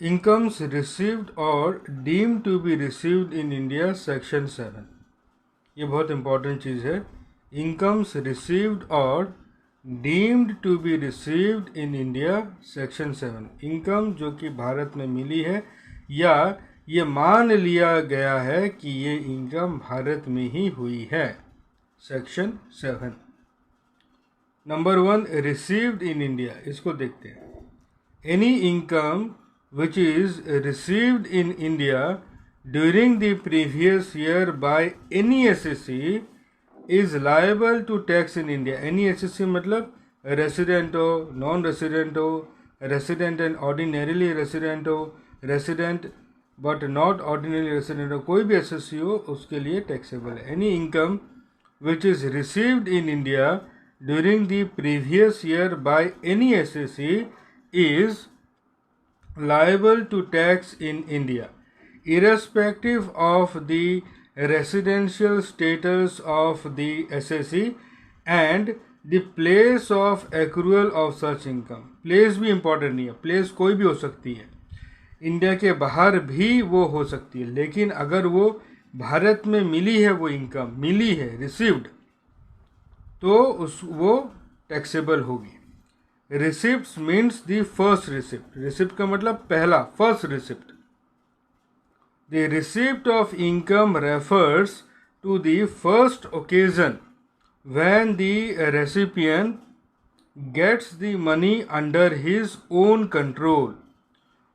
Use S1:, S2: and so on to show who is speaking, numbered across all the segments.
S1: Incomes received or deemed to be received in India section 7। ये बहुत important चीज़ है। Incomes received or deemed to be received in India section 7। Income जो कि भारत में मिली है या ये मान लिया गया है कि ये इनकम भारत में ही हुई है, section 7। Number 1, received in India. इसको देखते हैं। Any income which is received in India during the previous year by any SSC is liable to tax in India। any SSC मतलब resident हो, non resident हो, resident and ordinarily resident हो, resident but not ordinarily resident हो, कोई भी SSC हो उसके लिए taxable है। any income which is received in India during the previous year by any SSC is liable to tax in India, irrespective of the residential status of the SSC and the place of accrual of such income। place भी important नहीं है, place कोई भी हो सकती है, India के बाहर भी वो हो सकती है, लेकिन अगर वो भारत में मिली है, वो इनकम मिली है, रिसीव्ड, तो वो टैक्सेबल होगी। Receipts means the first receipt। receipt का मतलब पहला, first receipt। The receipt of income refers to the first occasion when the recipient gets the money under his own control।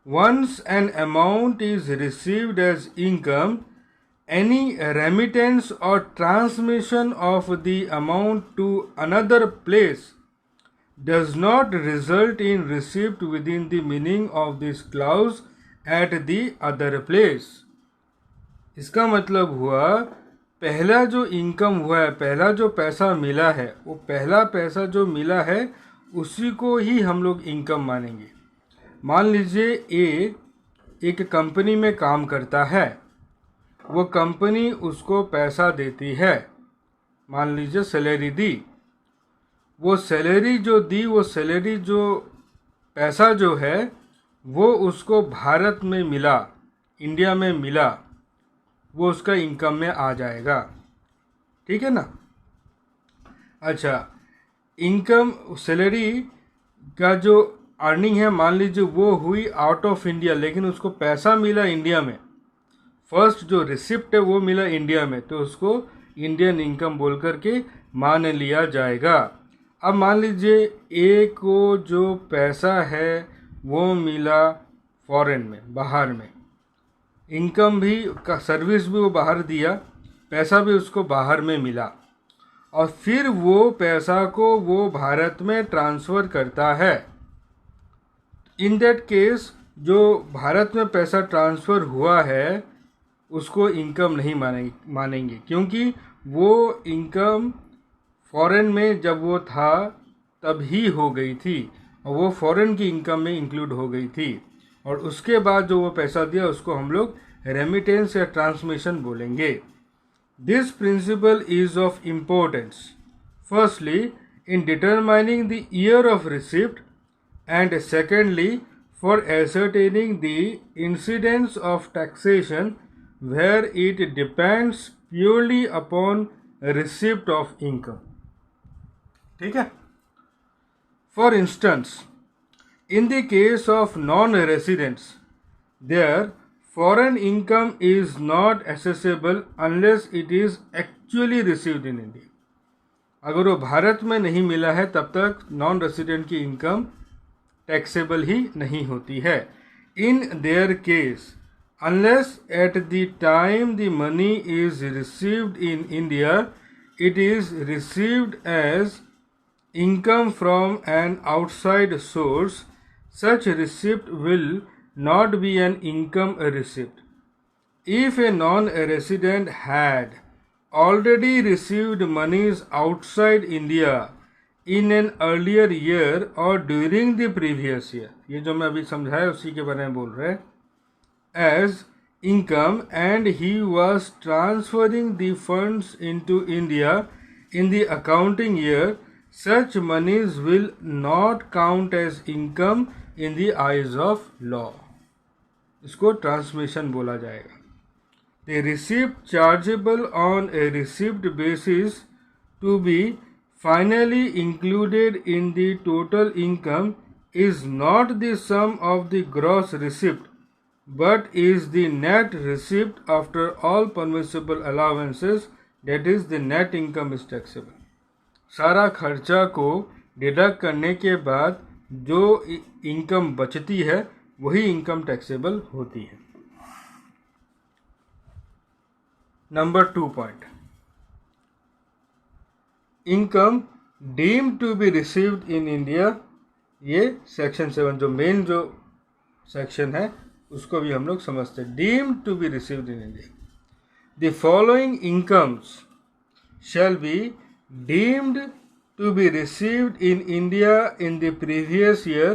S1: Once an amount is received as income, any remittance or transmission of the amount to another place does not result in receipt within the meaning of this clause at the other place। इसका मतलब हुआ पहला जो income हुआ है, पहला जो पैसा मिला है, वो पहला पैसा जो मिला है उसी को ही हम लोग इनकम मानेंगे। मान लीजिए एक कंपनी में काम करता है, वो कंपनी उसको पैसा देती है, मान लीजिए सैलरी दी, वो सैलरी जो दी, वो सैलरी जो पैसा जो है वो उसको भारत में मिला, इंडिया में मिला, वो उसका इनकम में आ जाएगा। ठीक है ना। अच्छा, इनकम सैलरी का जो अर्निंग है, मान लीजिए वो हुई आउट ऑफ इंडिया, लेकिन उसको पैसा मिला इंडिया में, फर्स्ट जो रिसिप्ट है वो मिला इंडिया में, तो उसको इंडियन इनकम बोल करके मान लिया जाएगा। अब मान लीजिए ए को जो पैसा है वो मिला फॉरेन में, बाहर में, इनकम भी का सर्विस भी वो बाहर दिया, पैसा भी उसको बाहर में मिला, और फिर वो पैसा को वो भारत में ट्रांसफ़र करता है। इन दैट केस जो भारत में पैसा ट्रांसफ़र हुआ है उसको इनकम नहीं मानेंगे, क्योंकि वो इनकम फॉरेन में जब वो था तब ही हो गई थी, और वो फॉरेन की इनकम में इंक्लूड हो गई थी, और उसके बाद जो वो पैसा दिया उसको हम लोग रेमिटेंस या ट्रांसमिशन बोलेंगे। This principle is of importance firstly in determining the year of receipt and secondly for ascertaining the incidence of taxation where it depends purely upon receipt of income. ठीक है। For instance, in the case of non residents their foreign income is not assessable unless it is actually received in India. अगर वो भारत में नहीं मिला है तब तक नॉन रेसिडेंट की इनकम टैक्सेबल ही नहीं होती है। In their case, unless at the time the money is received in India it is received as income from an outside source, such receipt will not be an income receipt। If a non-resident had already received monies outside India in an earlier year or during the previous year, ये जो मैं अभी समझाया उसी के बारे में बोल रहे हैं, as income and he was transferring the funds into India in the accounting year, such monies will not count as income in the eyes of law। इसको ट्रांसमिशन बोला जाएगा। The receipt chargeable on a receipt basis to be finally included in the total income is not the sum of the gross receipt but is the net receipt after all permissible allowances, that is the net income is taxable। सारा खर्चा को deduct करने के बाद जो income बचती है वही इनकम टैक्सेबल होती है। Number 2 point, income deemed to be received in India. ये सेक्शन 7 जो मेन जो सेक्शन है उसको भी हम लोग समझते हैं। Deemed to be received in India, the following incomes shall be deemed to be received in India in the previous year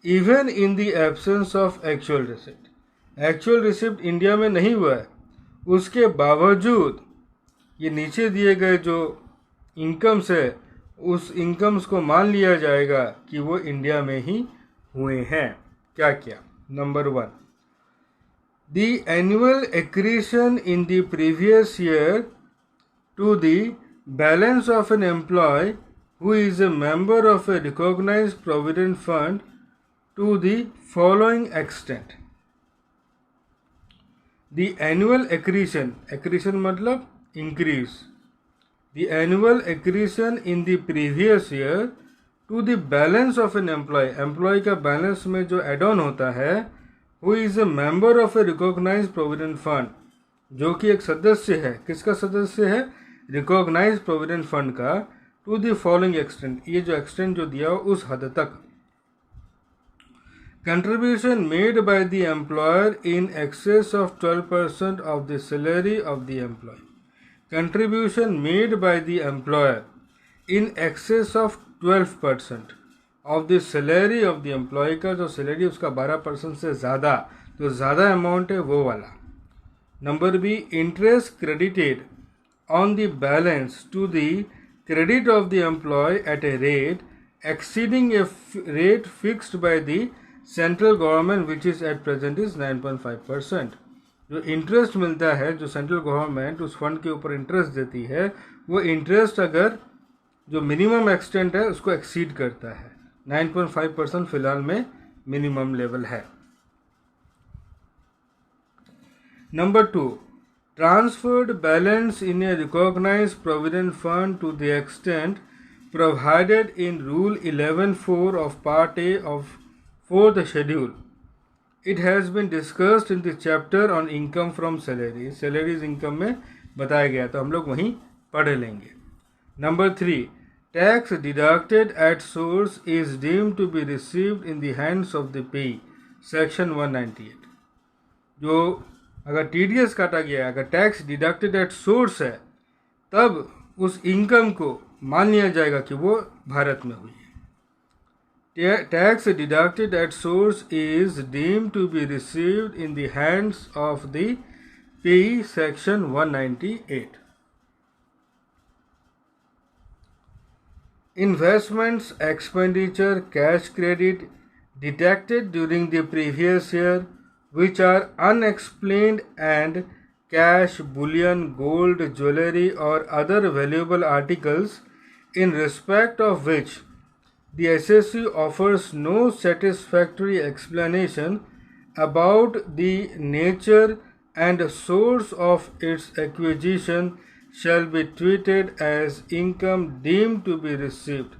S1: even in the absence of actual receipt। Actual receipt India में नहीं हुआ है, उसके बावजूद ये नीचे दिए गए जो इनकम्स है उस इनकम्स को मान लिया जाएगा कि वो इंडिया में ही हुए हैं। क्या क्या? Number 1, the annual accretion in the previous year to the balance of an employee who is a member of a recognized provident fund to the following extent। The annual accretion, accretion मतलब increase, the annual accretion in the previous year to the balance of an employee, employee का balance में जो add on होता है, who is a member of a recognized provident fund, जो कि एक सदस्य है। किसका सदस्य है? रिकॉग्नाइज प्रोविडेंट फंड का। टू द फॉलोइंग एक्सटेंट, ये जो एक्सटेंट जो दिया हो उस हद तक। Contribution made by the employer in excess of 12% of the salary of the employee. Contribution made by the employer in excess of 12% of the salary of the employee का जो सैलरी उसका 12% से ज़्यादा, तो ज़्यादा अमाउंट है वो वाला। Number B, interest credited on the balance to the credit of the employee at a rate exceeding a rate fixed by the central government which is at present is 9.5%। जो interest मिलता है, जो central government उस fund के ऊपर interest देती है, वो इंटरेस्ट अगर जो मिनिमम एक्सटेंट है उसको एक्सीड करता है। 9.5% फिलहाल में मिनिमम लेवल है। Number 2, transferred balance in a recognized provident fund to the extent provided in Rule 11(4) of Part A of 4th Schedule। It has been discussed in the chapter on income from salary। Salaries income में बताया गया, तो हम लोग वहीं पढ़ लेंगे। Number 3, tax deducted at source is deemed to be received in the hands of the payee। Section 198। जो अगर टीडीएस काटा गया है, अगर टैक्स डिडक्टेड एट सोर्स है, तब उस इनकम को मान लिया जाएगा कि वो भारत में हुई है। Tax deducted at source is deemed to be received in the hands of the payee. Section 198। Investments expenditure cash credit detected during the previous year which are unexplained and cash, bullion, gold, jewelry or other valuable articles in respect of which the assessee offers no satisfactory explanation about the nature and source of its acquisition shall be treated as income deemed to be received।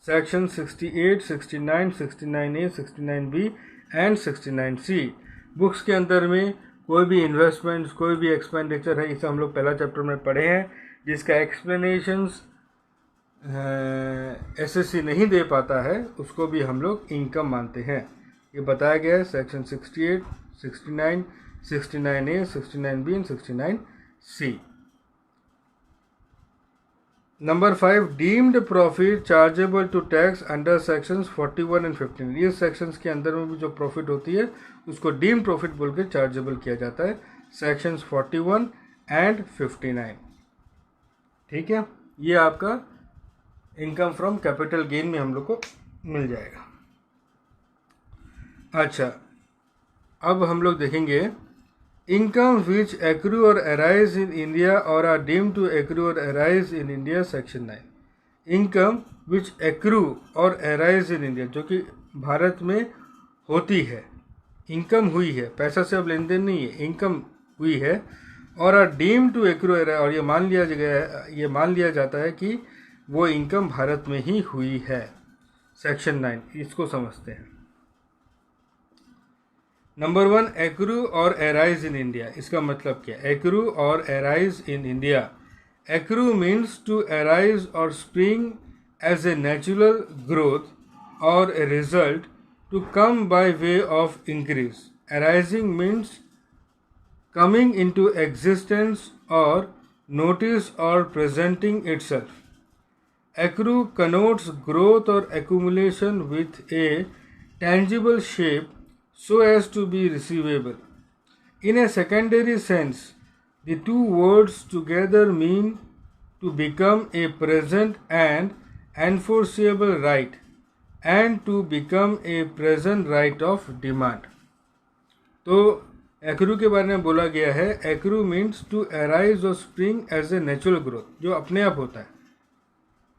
S1: Section 68, 69, 69A, 69B and 69C। Books के अंदर में कोई भी investments, कोई भी expenditure है, इसे हम लोग पहला चैप्टर में पढ़े हैं, जिसका एक्सप्लेनेशंस एसएससी नहीं दे पाता है उसको भी हम लोग इनकम मानते हैं। ये बताया गया है section 68, 69, 69A, 69B and 69C। Number 5, deemed profit chargeable to tax under sections 41 and 15। ये सेक्शंस के अंदर में भी जो प्रॉफिट होती है उसको डीम्ड प्रॉफिट बोल के चार्जेबल किया जाता है। Sections 41 and 59। ठीक है, ये आपका इनकम फ्रॉम कैपिटल गेन में हम लोग को मिल जाएगा। अच्छा, अब हम लोग देखेंगे इनकम विच एक्रू और अराइज इन इंडिया और आर डीम्ड टू एक्रू और arise in India section 9। Income which accrue और अराइज इन इंडिया, जो कि भारत में होती है, इनकम हुई है, पैसा से अब लेन देन नहीं है, इनकम हुई है, और आर डीम्ड टू एक्रू और ये मान लिया जाता है कि वो इनकम भारत में ही हुई है। सेक्शन 9 इसको समझते हैं। नंबर 1, एक्रू और एराइज इन इंडिया। इसका मतलब क्या? एक्रू और arise in India. Accrue means to arise और spring as a natural growth और a result to come by way of increase. Arising means coming into existence or notice or presenting itself. Accrue connotes growth or accumulation with a tangible shape so as to be receivable. In a secondary sense, the two words together mean to become a present and enforceable right and to become a present right of demand. तो accrue के बारे में बोला गया है, accrue means to arise और spring as a natural growth, जो अपने आप होता है,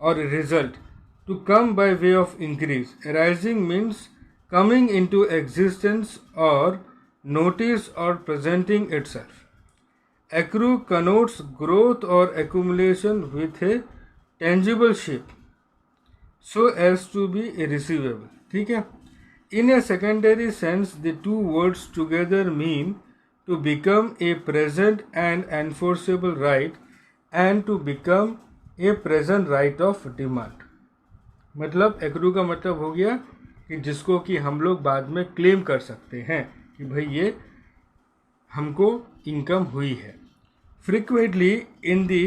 S1: और result to come by way of increase. Arising means coming into existence और नोटिस और presenting itself. Accrue connotes growth और accumulation with a tangible shape so as to be receivable. ठीक है। In a secondary sense, the two words together mean to become a present and enforceable right and to become a present right of demand. मतलब accrue का मतलब हो गया कि जिसको कि हम लोग बाद में क्लेम कर सकते हैं कि भाई ये हमको इनकम हुई है। Frequently in the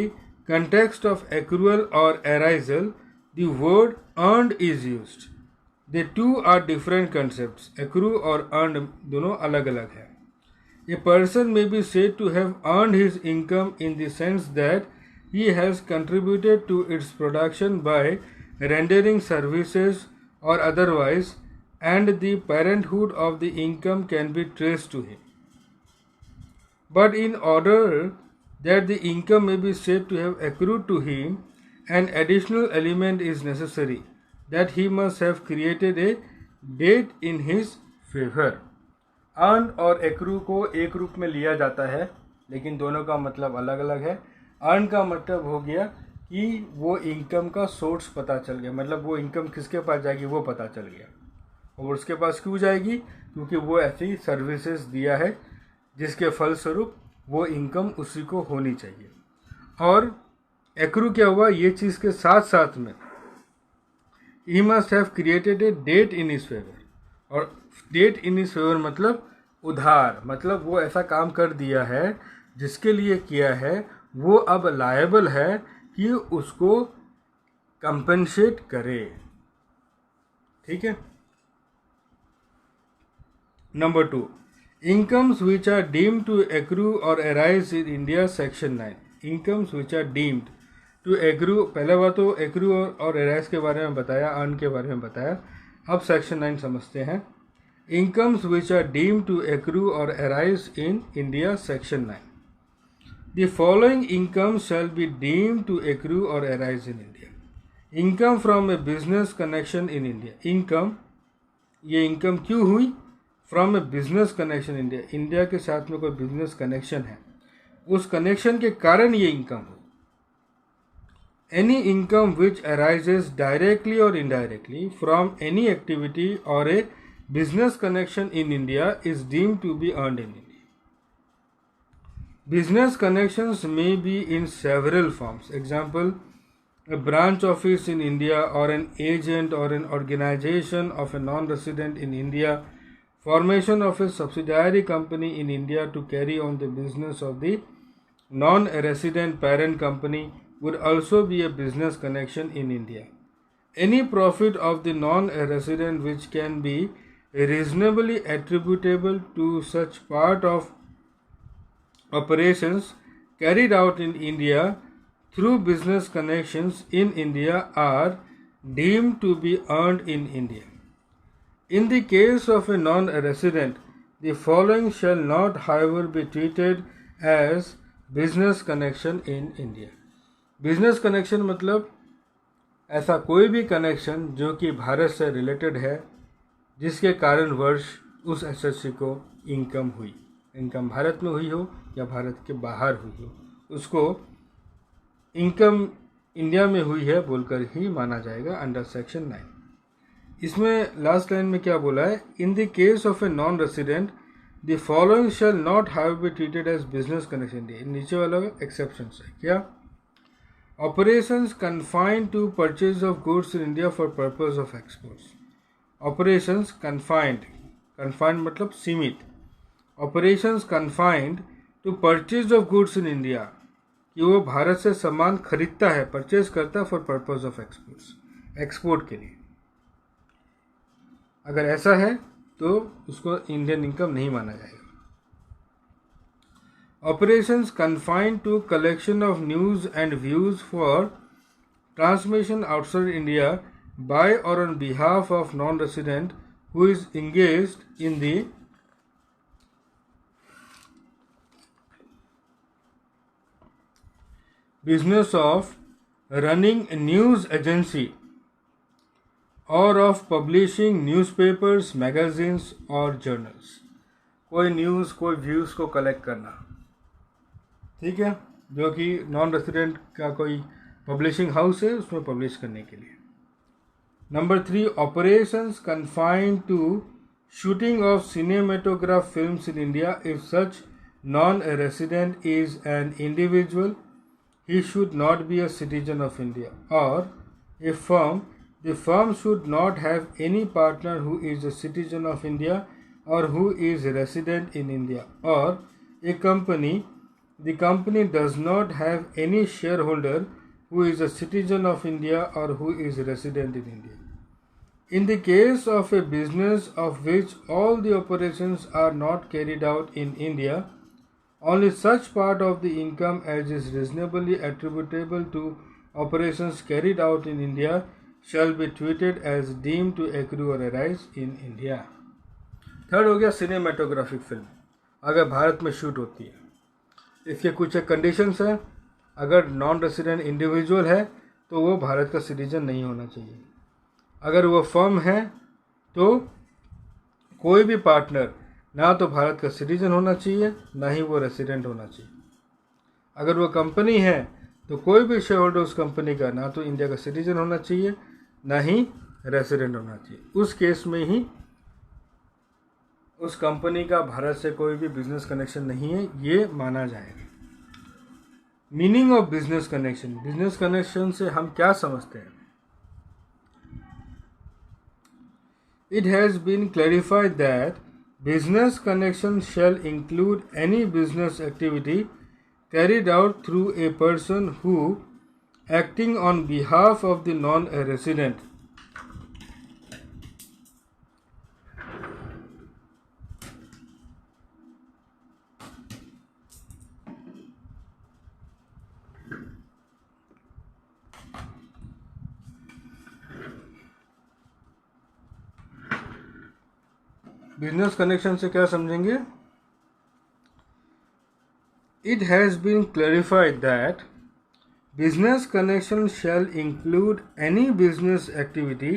S1: context of accrual or arisal, the word earned is used. The two are different concepts. Accrue और earned दोनों अलग अलग है। A person may be said to have earned his income in the sense that he has contributed to its production by rendering services or otherwise, and the parenthood of the income can be traced to him. But in order that the income may be said to have accrued to him, an additional element is necessary, that he must have created a debt in his favor. Earned और accrue को एक रूप में लिया जाता है, लेकिन दोनों का मतलब अलग अलग है। Earned का मतलब हो गया कि वो इनकम का सोर्स पता चल गया, मतलब वो इनकम किसके पास जाएगी वो पता चल गया, और उसके पास क्यों जाएगी? क्योंकि वो ऐसी सर्विसेज दिया है जिसके फलस्वरूप वो इनकम उसी को होनी चाहिए। और एक्रू क्या हुआ? ये चीज़ के साथ साथ में ही must have created a debt in his favour, और डेट इन हिज फेवर मतलब उधार, मतलब वो ऐसा काम कर दिया है जिसके लिए किया है, वो अब लायबल है कि उसको कंपनसेट करे। ठीक है। Number 2, incomes which are deemed to accrue और arise in India section 9। Incomes which are deemed to accrue, पहले बात तो एक्रू और अराइज के बारे में बताया, अर्न के बारे में बताया। अब सेक्शन 9 समझते हैं। Incomes which are deemed to accrue और arise in India section 9। The following income shall be deemed to accrue और arise in India. Income from a business connection in India. Income, ये इनकम क्यों हुई? From a business connection India, India के साथ में कोई business connection है, उस कनेक्शन के कारण ये इनकम हुई। Any income which arises directly or indirectly from any activity or a business connection in India is deemed to be earned in India. Business connections may be in several forms. Example, a branch office in India, or an agent or an organization of a non-resident in India, formation of a subsidiary company in India to carry on the business of the non-resident parent company would also be a business connection in India. Any profit of the non-resident which can be reasonably attributable to such part of operations carried out in India through business connections in India are deemed to be earned in India. In the case of a non-resident, The following shall not, however, be treated as business connection in India. Business connection मतलब ऐसा कोई भी connection जो कि भारत से related है, जिसके कारण वर्ष उस एसएससी को इनकम हुई, इनकम भारत में हुई हो या भारत के बाहर हुई हो, उसको इनकम इंडिया में हुई है बोलकर ही माना जाएगा अंडर सेक्शन 9। इसमें लास्ट लाइन में क्या बोला है, in the case of a non resident the following shall not have be treated as business connection. नीचे वाला एक्सेप्शन है क्या, operations confined to purchase of goods in India for purpose of exports. Operations confined, confined मतलब सीमित, operations confined to purchase of goods in India, कि वो भारत से सामान खरीदता है, परचेज करता है for purpose of exports, export के लिए। अगर ऐसा है तो उसको इंडियन इनकम नहीं माना जाएगा। Operations confined to collection of news and views for transmission outside India by और on behalf of non resident who is engaged in the business of running a news agency or of publishing newspapers, magazines और journals। कोई news, कोई views को collect करना, ठीक है, जो कि नॉन रेसिडेंट का कोई पब्लिशिंग हाउस है उसमें पब्लिश करने के लिए। Number 3, operations confined to shooting of cinematograph films in India if such non resident is an individual, he should not be a citizen of India, or a firm, the firm should not have any partner who is a citizen of India or who is a resident in India, or a company, the company does not have any shareholder who is a citizen of India or who is a resident in India. In the case of a business of which all the operations are not carried out in India, only such part of the income as is reasonably attributable to operations carried out in India shall be treated as deemed to accrue or arise in India. Third हो गया सिनेमेटोग्राफिक film, अगर भारत में shoot होती है, इसके कुछ एक conditions हैं। अगर नॉन रेसिडेंट इंडिविजुअल है तो वो भारत का सिटीजन नहीं होना चाहिए। अगर वो फर्म है तो कोई भी पार्टनर ना तो भारत का सिटीजन होना चाहिए, ना ही वो रेसिडेंट होना चाहिए। अगर वो कंपनी है तो कोई भी शेयर होल्डर उस कंपनी का ना तो इंडिया का सिटीजन होना चाहिए, ना ही रेसिडेंट होना चाहिए। उस केस में ही उस कंपनी का भारत से कोई भी बिजनेस कनेक्शन नहीं है, ये माना जाएगा। Meaning of business connection, business connection से हम क्या समझते हैं? It has been clarified that business connection shall include any business activity carried out through a person who, acting on behalf of the non-resident, business connection से क्या समझेंगे? It has been clarified that business connection shall include any business activity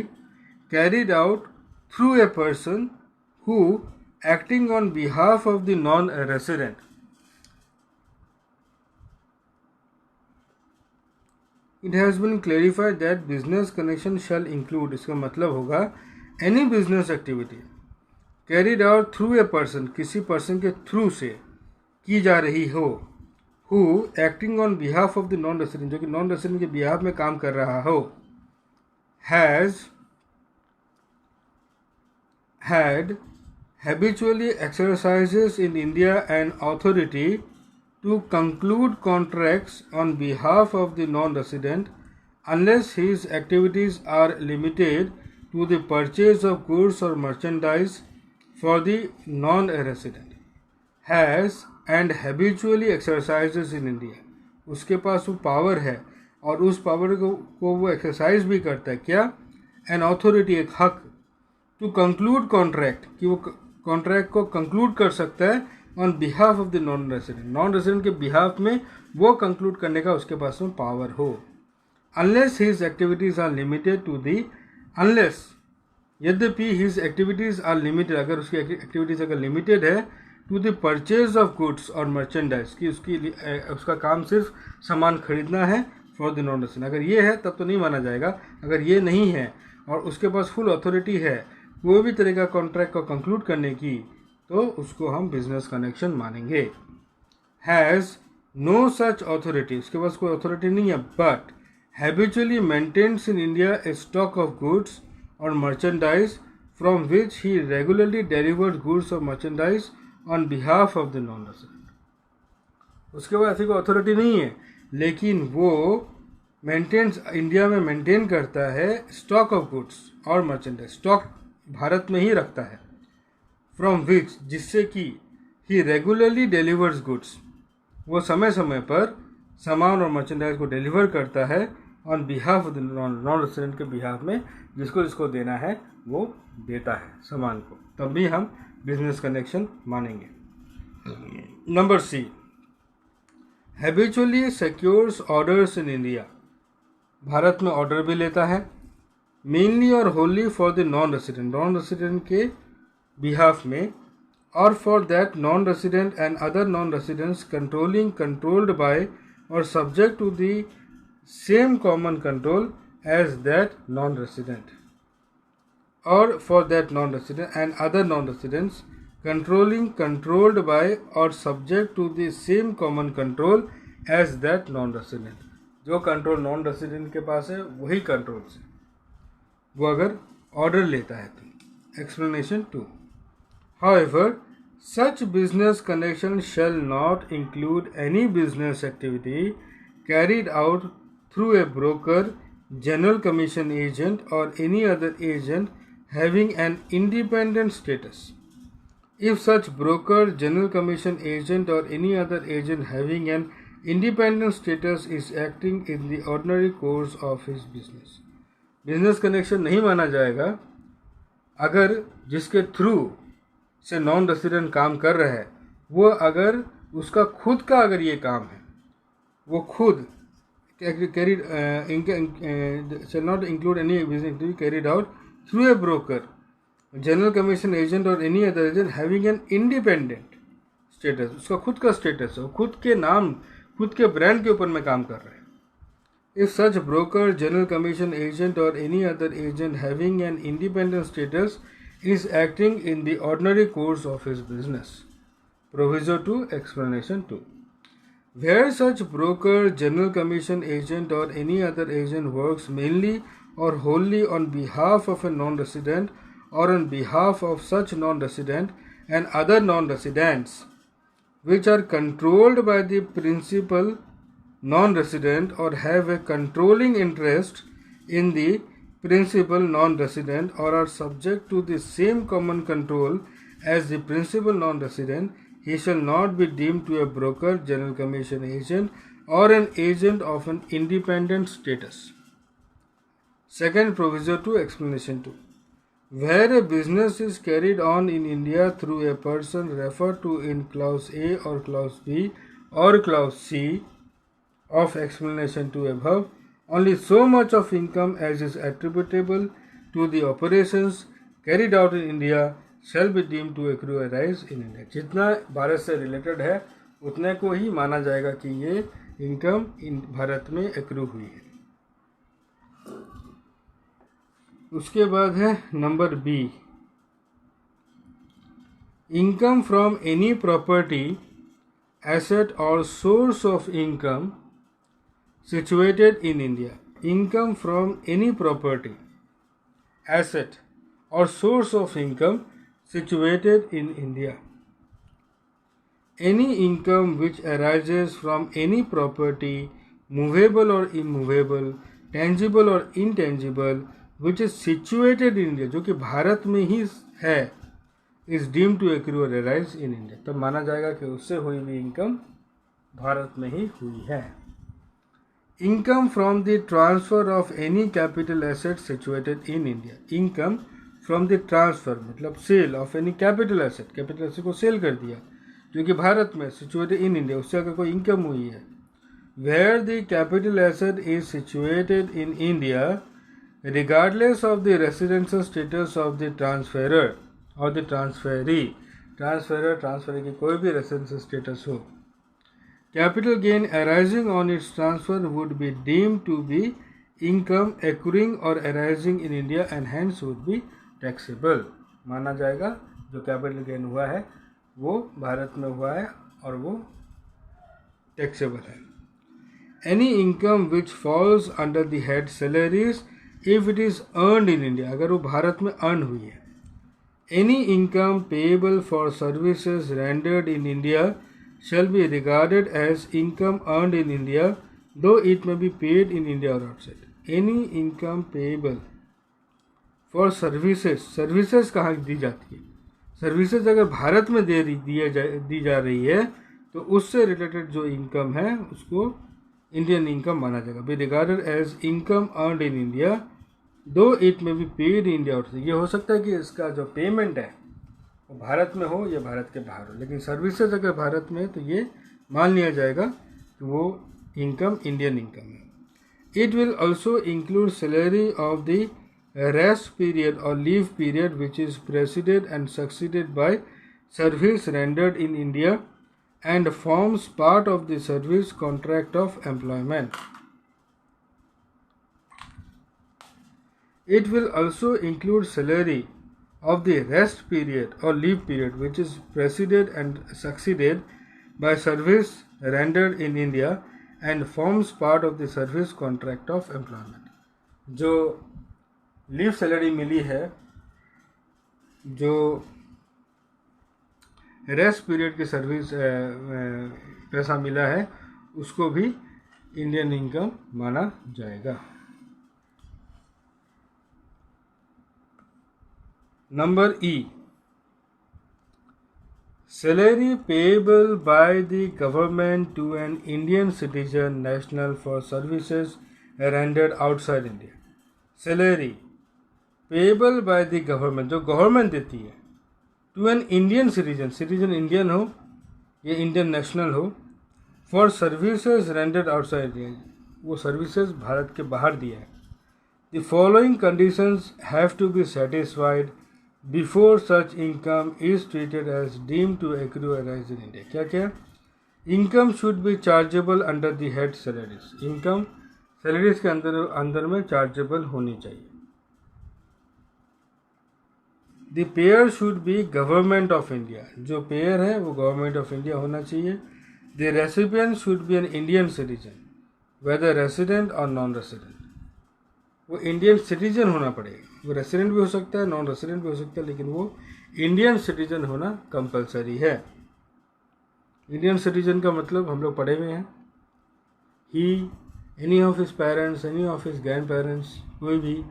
S1: carried out through a person who, acting on behalf of the non resident, it has been clarified that business connection shall include, इसका मतलब होगा any business activity carried out through a person, किसी person के through से की जा रही हो, who acting on behalf of the non resident, जो कि नॉन रेसिडेंट के बिहाफ में काम कर रहा हो, has had habitually exercises in India an authority to conclude contracts on behalf of the non-resident unless his activities are limited to the purchase of goods or merchandise for the non-resident, has and habitually exercises in India, उसके पास वो power है और उस power को वो exercise भी करता है। क्या? एन ऑथोरिटी, एक हक, टू कंक्लूड कॉन्ट्रैक्ट, कि वो कॉन्ट्रैक्ट को कंक्लूड कर सकता है on behalf of the non resident, non resident के बिहाफ में वो कंक्लूड करने का उसके पास में पावर हो, unless his activities are limited to the, unless यद्यपि हिज एक्टिविटीज आर लिमिटेड, अगर उसकी एक्टिविटीज अगर लिमिटेड है to the purchase of goods और मर्चेंडाइज, की उसका काम सिर्फ सामान खरीदना है फॉर द नॉन रेसिडेंट, अगर ये है तब तो नहीं माना जाएगा। अगर ये नहीं है और उसके पास फुल अथॉरिटी है कोई भी तरह का कॉन्ट्रैक्ट को कंक्लूड करने की, तो उसको हम बिजनेस कनेक्शन मानेंगे। हैज़ नो सच अथॉरिटी, उसके पास कोई अथॉरिटी नहीं है, but habitually maintains in India a stock of goods और merchandise from which he regularly delivered goods और merchandise on behalf of the non resident. उसके पास ऐसी कोई अथॉरिटी नहीं है, लेकिन वो मेंटेन्स इंडिया में मेंटेन करता है स्टॉक ऑफ गुड्स और मर्चेंडाइज, स्टॉक भारत में ही रखता है, फ्रॉम विच, जिससे कि ही रेगुलरली डिलीवर्स गुड्स, वो समय समय पर सामान और मर्चेंडाइज को डिलीवर करता है on behalf of the non resident के बिहाफ में, जिसको देना है वो देता है सामान को, तब भी हम बिजनेस कनेक्शन मानेंगे। Number C, habitually secures orders in India, Bharat में ऑर्डर भी लेता है, मेनली और wholly for the non resident के बिहाफ में, और for that non resident and other non residents controlled by और subject to the same common control as that non resident, और for that non resident and other non residents controlled by और subject to the same common control as that non resident, जो control non resident के पास है वही control से वो अगर order लेता है तो। Explanation 2, however such business connection shall not include any business activity carried out through a broker, general commission agent or any other agent having an independent status. If such broker, general commission agent or any other agent having an independent status is acting in the ordinary course of his business, business connection नहीं माना जाएगा अगर जिसके through से non resident काम कर रहा है वो अगर उसका खुद का अगर ये काम है, वो खुद carried shall not include any business activity carried out through a broker, general commission agent और any other agent having an independent status, उसका खुद का स्टेटस है, खुद के नाम खुद के ब्रांड के ऊपर में काम कर रहे हैं। If such broker, general commission agent और any other agent having an independent status is acting in the ordinary course of his business. Proviso 2, explanation 2, where such broker, general commission agent और any other agent works mainly और wholly on behalf of a non resident or on behalf of such non-resident and other non-residents which are controlled by the principal non-resident or have a controlling interest in the principal non-resident or are subject to the same common control as the principal non-resident, he shall not be deemed to a broker, general commission agent or an agent of an independent status. Second, proviso 2, explanation 2, where a business is carried on in India through a person referred to in clause A or clause B or clause C of explanation 2 above, only so much of income as is attributable to the operations carried out in India shall be deemed to accrue a rise in India. जितना भारत से related है उतने को ही माना जाएगा कि ये income in Bharat में एक्रू हुई है। उसके बाद है number B, income from any property, asset और source of income situated in India. Income from any property, asset और source of income situated in India. Any income which arises from any property, movable और immovable, tangible और intangible, which is situated in India, जो कि भारत में ही है, is deemed to accrue और arise in India, तब माना जाएगा कि उससे हुई हुई इनकम भारत में ही हुई है। Income from the transfer of any capital asset situated in India, income from the transfer मतलब sale of any capital asset को सेल कर दिया जो कि भारत में सिचुएटेड इन इंडिया, उससे अगर कोई इनकम हुई है, where the capital asset is situated in India regardless of the residential status of the transferor or the transferee की कोई भी residential status हो, capital gain arising on its transfer would be deemed to be income accruing or arising in India and hence would be taxable. माना जाएगा जो capital gain हुआ है वो भारत में हुआ है और वो taxable है. Any income which falls under the head salaries if it is earned in India, अगर वो भारत में earn हुई है. Any income payable for services rendered in India shall be regarded as income earned in India, though it may be paid in India or outside. Any income payable for services कहाँ दी जाती है? Services अगर भारत में दी जा रही है तो उससे रिलेटेड जो इनकम है उसको इंडियन इनकम माना जाएगा. Be regarded as income earned in India though it may be paid India out. ये हो सकता है कि इसका जो पेमेंट है वो भारत में हो या भारत के बाहर हो, लेकिन सर्विसेज अगर भारत में है तो ये मान लिया जाएगा कि वो इनकम इंडियन इनकम है. It will also include salary of the rest period और leave period which is preceded and succeeded by service rendered in India and forms part of the service contract of employment. It will also include salary of the rest period or leave period which is preceded and succeeded by service rendered in India and forms part of the service contract of employment. जो leave salary मिली है, जो rest period की service पैसा मिला है उसको भी Indian income माना जाएगा. Number E, salary payable by the government to an Indian citizen national for services rendered outside India. Salary payable by the government जो गवर्नमेंट देती है to an Indian citizen Indian हो या इंडियन नेशनल हो, for services rendered outside India, वो services Bharat के बाहर दिया है. The following conditions have to be satisfied before such income is treated as deemed to accrue arise in India. क्या क्या? Income should be chargeable under the head salaries. Income salaries के अंदर में चार्जेबल होनी चाहिए. The payer should be government of India, जो payer है वो गवर्नमेंट ऑफ इंडिया होना चाहिए. The recipient should be an Indian citizen whether resident और नॉन रेसिडेंट. वो इंडियन सिटीजन होना पड़ेगा. वो रेसिडेंट भी हो सकता है, नॉन रेसिडेंट भी हो सकता है, लेकिन वो इंडियन सिटीजन होना कंपलसरी है. इंडियन सिटीजन का मतलब हम लोग पढ़े हुए हैं, ही, any of his parents, any of his grandparents, कोई भी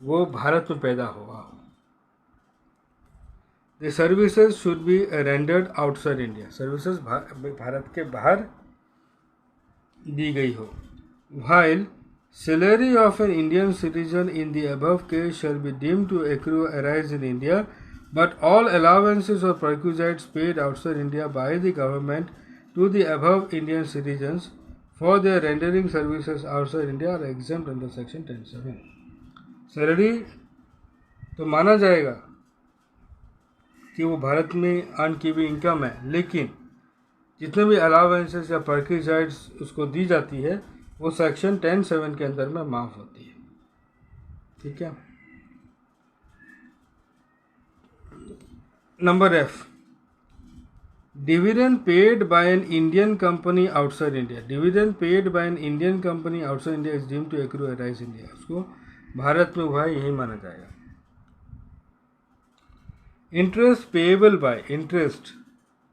S1: वो भारत में पैदा हुआ हो. The services should be rendered outside India. Services Bharat के बाहर दी गई हो. While salary of an Indian citizen in the above case shall be deemed to accrue arise in India, but all allowances और perquisites paid outside India by the government to the above Indian citizens for their rendering services outside India are exempt under section 10(7). Salary तो माना जाएगा कि वो भारत में earn की भी income है, लेकिन जितने भी अलाउंसेस या परक्विजाइट्स उसको दी जाती है वो सेक्शन 10(7) के अंदर में माफ़ होती है. ठीक है. Number F, dividend paid by an Indian company outside India. Dividend paid by an Indian company outside India is deemed to accrue arise India. उसको भारत में हुआ है यही माना जाएगा. Interest payable by interest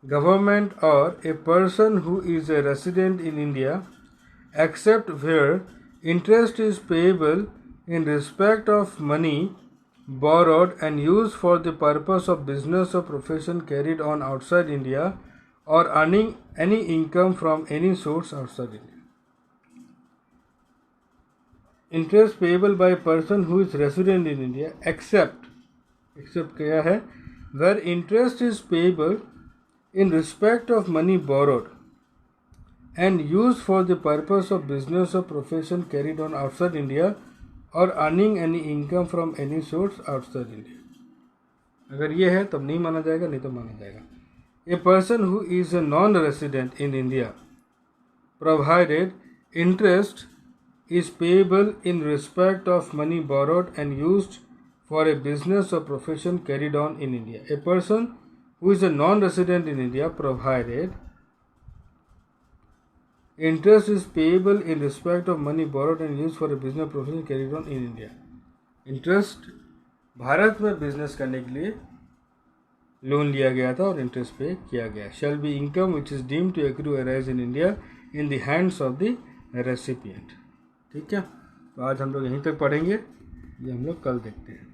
S1: government और a person who is a resident in India except where interest is payable in respect of money borrowed and used for the purpose of business or profession carried on outside India or earning any income from any source outside India. Interest payable by person who is resident in India except क्या है, where interest is payable in respect of money borrowed and used for the purpose of business or profession carried on outside India or earning any income from any source outside India. अगर ये है तब नहीं माना जाएगा, नहीं तो माना जाएगा. A person who is a non-resident in India provided interest is payable in respect of money borrowed and used for a business or profession carried on in India. A person who is a non-resident in India provided interest is payable in respect of money borrowed and used for a business profession carried on in India. Interest Bharat में business करने के लिए loan लिया गया था और interest pay किया गया. Shall be income which is deemed to accrue arise in India in the hands of the recipient. ठीक है, तो आज हम लोग यहीं तक पढ़ेंगे, ये हम लोग कल देखते हैं.